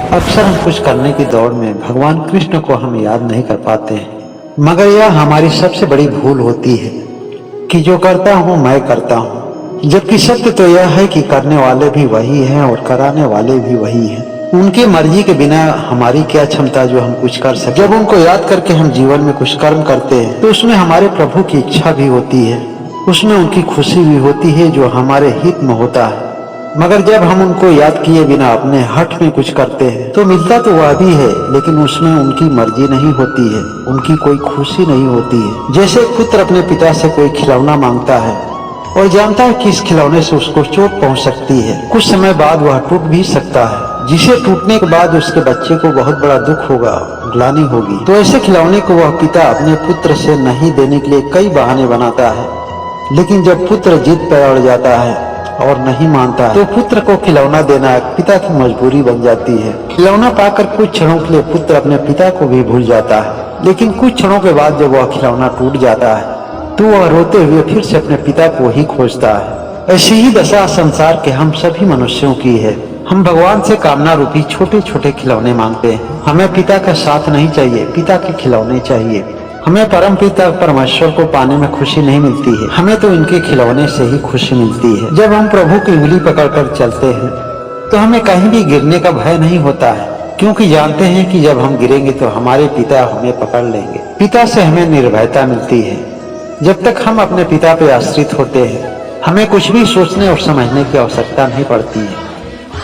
अक्सर हम कुछ करने की दौड़ में भगवान कृष्ण को हम याद नहीं कर पाते हैं, मगर यह हमारी सबसे बड़ी भूल होती है कि जो करता हूँ मैं करता हूँ, जबकि सत्य तो यह है कि करने वाले भी वही हैं और कराने वाले भी वही हैं। उनकी मर्जी के बिना हमारी क्या क्षमता जो हम कुछ कर सके। जब उनको याद करके हम जीवन में कुछ कर्म करते हैं तो उसमें हमारे प्रभु की इच्छा भी होती है, उसमें उनकी खुशी भी होती है जो हमारे हित में होता है। मगर जब हम उनको याद किए बिना अपने हठ में कुछ करते हैं तो मिलता तो वह भी है, लेकिन उसमें उनकी मर्जी नहीं होती है, उनकी कोई खुशी नहीं होती है। जैसे एक पुत्र अपने पिता से कोई खिलौना मांगता है और जानता है कि इस खिलौने से उसको चोट पहुंच सकती है, कुछ समय बाद वह टूट भी सकता है, जिसे टूटने के बाद उसके बच्चे को बहुत बड़ा दुख होगा, ग्लानि होगी। तो ऐसे खिलौने को वह पिता अपने पुत्र से नहीं देने के लिए कई बहाने बनाता है, लेकिन जब पुत्र जिद पर अड़ जाता है और नहीं मानता है तो पुत्र को खिलौना देना पिता की मजबूरी बन जाती है। खिलौना पाकर कुछ क्षणों के लिए पुत्र अपने पिता को भी भूल जाता है, लेकिन कुछ क्षणों के बाद जब वह खिलौना टूट जाता है तो वह रोते हुए फिर से अपने पिता को ही खोजता है। ऐसी ही दशा संसार के हम सभी मनुष्यों की है। हम भगवान से कामना रूपी छोटे छोटे खिलौने मांगते हैं। हमें पिता का साथ नहीं चाहिए, पिता के खिलौने चाहिए। हमें परम पिता परमेश्वर को पाने में खुशी नहीं मिलती है, हमें तो इनके खिलौने से ही खुशी मिलती है। जब हम प्रभु की उंगली पकड़कर चलते हैं तो हमें कहीं भी गिरने का भय नहीं होता है, क्योंकि जानते हैं कि जब हम गिरेंगे तो हमारे पिता हमें पकड़ लेंगे। पिता से हमें निर्भयता मिलती है। जब तक हम अपने पिता पे आश्रित होते हैं हमें कुछ भी सोचने और समझने की आवश्यकता नहीं पड़ती है।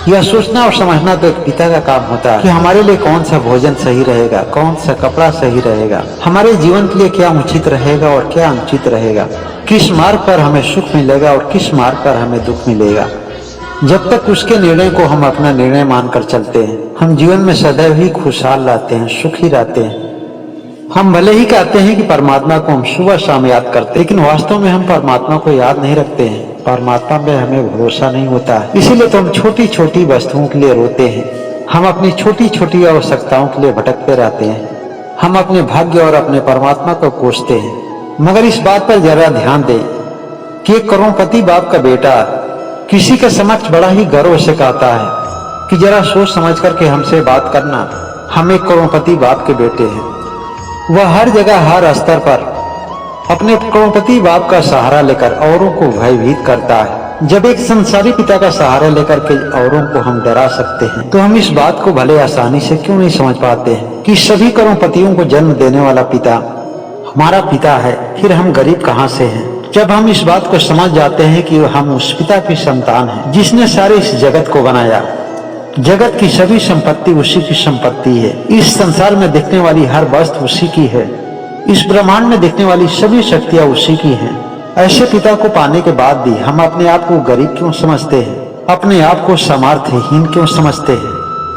यह सोचना और समझना तो एक पिता का काम होता है कि हमारे लिए कौन सा भोजन सही रहेगा, कौन सा कपड़ा सही रहेगा, हमारे जीवन के लिए क्या उचित रहेगा और क्या अनुचित रहेगा, किस मार्ग पर हमें सुख मिलेगा और किस मार्ग पर हमें दुख मिलेगा। जब तक उसके निर्णय को हम अपना निर्णय मानकर चलते हैं हम जीवन में सदैव ही खुशहाल रहते हैं, सुखी रहते हैं। हम भले ही कहते हैं कि परमात्मा को हम सुबह शाम याद करते हैं, लेकिन वास्तव में हम परमात्मा को याद नहीं रखते हैं। परमात्मा में हमें भरोसा नहीं होता है, इसीलिए तो हम छोटी छोटी वस्तुओं के लिए रोते हैं, हम अपनी छोटी छोटी आवश्यकताओं के लिए भटकते रहते हैं, हम अपने भाग्य और अपने परमात्मा को कोसते हैं। मगर इस बात पर जरा ध्यान दें कि एक करोड़पति बाप का बेटा किसी के समक्ष बड़ा ही गर्व से कहता है कि जरा सोच समझ करके हमसे बात करना, हम एक करोड़पति बाप के बेटे हैं। वह हर जगह हर स्तर पर अपने करोड़पति बाप का सहारा लेकर औरों को भयभीत करता है। जब एक संसारी पिता का सहारा लेकर के औरों को हम डरा सकते हैं तो हम इस बात को भले आसानी से क्यों नहीं समझ पाते हैं कि सभी करोड़पतियों को जन्म देने वाला पिता हमारा पिता है, फिर हम गरीब कहाँ से हैं। जब हम इस बात को समझ जाते हैं कि हम उस पिता की संतान हैं जिसने सारे इस जगत को बनाया, जगत की सभी संपत्ति उसी की संपत्ति है, इस संसार में दिखने वाली हर वस्तु उसी की है, इस ब्रह्मांड में दिखने वाली सभी शक्तियां उसी की हैं। ऐसे पिता को पाने के बाद भी हम अपने आप को गरीब क्यों समझते हैं, अपने आप को सामर्थ्यहीन क्यों समझते हैं?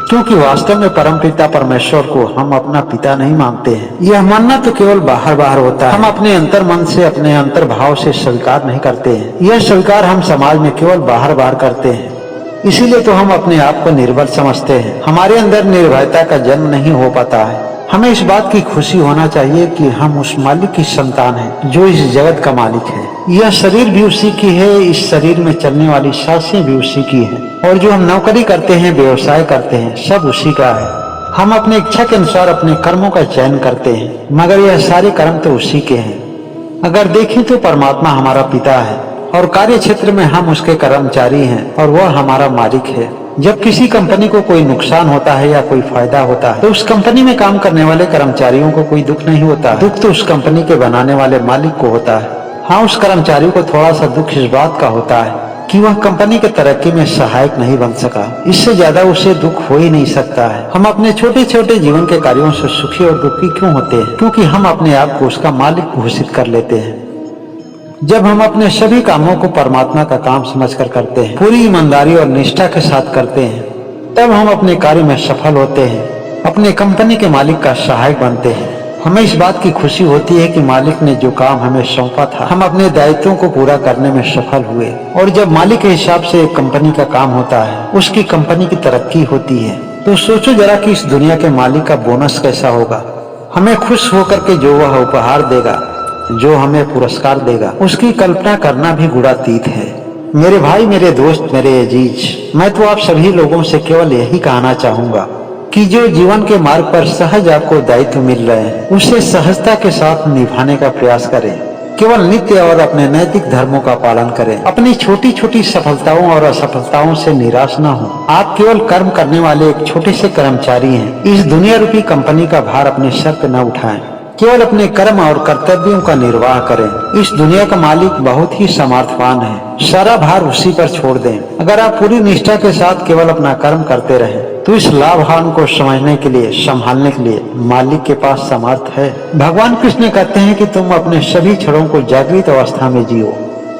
क्योंकि वास्तव में परम पिता परमेश्वर को हम अपना पिता नहीं मानते हैं। यह मानना तो केवल बाहर बाहर होता है, हम अपने अंतर मन से अपने अंतर भाव से स्वीकार नहीं करते हैं। यह स्वीकार हम समाज में केवल बाहर बाहर करते हैं, इसीलिए तो हम अपने आप को निर्बल समझते हैं। हमारे अंदर निर्भयता का जन्म नहीं हो पाता है। हमें इस बात की खुशी होना चाहिए कि हम उस मालिक की संतान हैं जो इस जगत का मालिक है। यह शरीर भी उसी की है, इस शरीर में चलने वाली सांसें भी उसी की हैं, और जो हम नौकरी करते हैं, व्यवसाय करते हैं, सब उसी का है। हम अपने इच्छा के अनुसार अपने कर्मों का चयन करते हैं, मगर यह सारे कर्म तो उसी के हैं। अगर देखें तो परमात्मा हमारा पिता है और कार्य क्षेत्र में हम उसके कर्मचारी हैं और वह हमारा मालिक है। जब किसी कंपनी को कोई नुकसान होता है या कोई फायदा होता है तो उस कंपनी में काम करने वाले कर्मचारियों को कोई दुख नहीं होता, दुख तो उस कंपनी के बनाने वाले मालिक को होता है। हाँ, उस कर्मचारी को थोड़ा सा दुख इस बात का होता है कि वह कंपनी के तरक्की में सहायक नहीं बन सका, इससे ज्यादा उसे दुख हो ही नहीं सकता है। हम अपने छोटे छोटे जीवन के कार्यों से सुखी और दुखी क्यों होते हैं? क्योंकि हम अपने आप को उसका मालिक घोषित कर लेते हैं। जब हम अपने सभी कामों को परमात्मा का काम समझकर करते हैं, पूरी ईमानदारी और निष्ठा के साथ करते हैं, तब हम अपने कार्य में सफल होते हैं, अपने कंपनी के मालिक का सहायक बनते हैं। हमें इस बात की खुशी होती है कि मालिक ने जो काम हमें सौंपा था हम अपने दायित्वों को पूरा करने में सफल हुए। और जब मालिक के हिसाब से एक कंपनी का काम होता है, उसकी कंपनी की तरक्की होती है, तो सोचो जरा कि इस दुनिया के मालिक का बोनस कैसा होगा। हमें खुश होकर के जो वह उपहार देगा, जो हमें पुरस्कार देगा, उसकी कल्पना करना भी गुणातीत है। मेरे भाई, मेरे दोस्त, मेरे अजीज, मैं तो आप सभी लोगों से केवल यही कहना चाहूंगा कि जो जीवन के मार्ग पर सहज आपको दायित्व मिल रहे हैं उसे सहजता के साथ निभाने का प्रयास करें। केवल नित्य और अपने नैतिक धर्मों का पालन करें। अपनी छोटी छोटी सफलताओं और असफलताओं से निराश न हो। आप केवल कर्म करने वाले एक छोटे से कर्मचारी हैं। इस दुनिया रूपी कंपनी का भार अपने सर पर न उठाएं। केवल अपने कर्म और कर्तव्यों का निर्वाह करें। इस दुनिया का मालिक बहुत ही सामर्थ्यवान है, सारा भार उसी पर छोड़ दें। अगर आप पूरी निष्ठा के साथ केवल अपना कर्म करते रहें तो इस लाभहान को समझने के लिए, संभालने के लिए मालिक के पास समर्थ है। भगवान कृष्ण कहते हैं कि तुम अपने सभी क्षणों को जागृत अवस्था में जियो।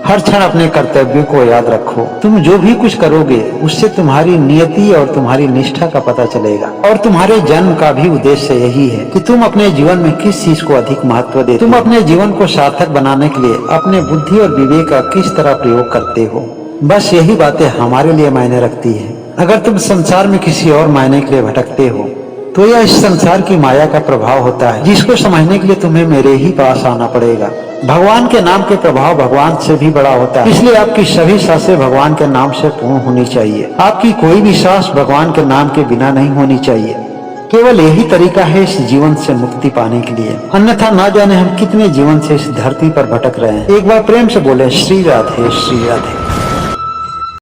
हर क्षण अपने कर्तव्यों को याद रखो। तुम जो भी कुछ करोगे उससे तुम्हारी नियति और तुम्हारी निष्ठा का पता चलेगा। और तुम्हारे जन्म का भी उद्देश्य यही है कि तुम अपने जीवन में किस चीज को अधिक महत्व देते हो। तुम अपने जीवन को सार्थक बनाने के लिए अपने बुद्धि और विवेक का किस तरह प्रयोग करते हो। बस यही बातें हमारे लिए मायने रखती है। अगर तुम संसार में किसी और मायने के लिए भटकते हो तो यह इस संसार की माया का प्रभाव होता है, जिसको समझने के लिए तुम्हें मेरे ही पास आना पड़ेगा। भगवान के नाम के प्रभाव भगवान से भी बड़ा होता है, इसलिए आपकी सभी सांसें भगवान के नाम से पूर्ण होनी चाहिए। आपकी कोई भी सांस भगवान के नाम के बिना नहीं होनी चाहिए। केवल यही तरीका है इस जीवन से मुक्ति पाने के लिए, अन्यथा ना जाने हम कितने जीवन से इस धरती पर भटक रहे हैं। एक बार प्रेम से बोले श्री राधे श्री राधे।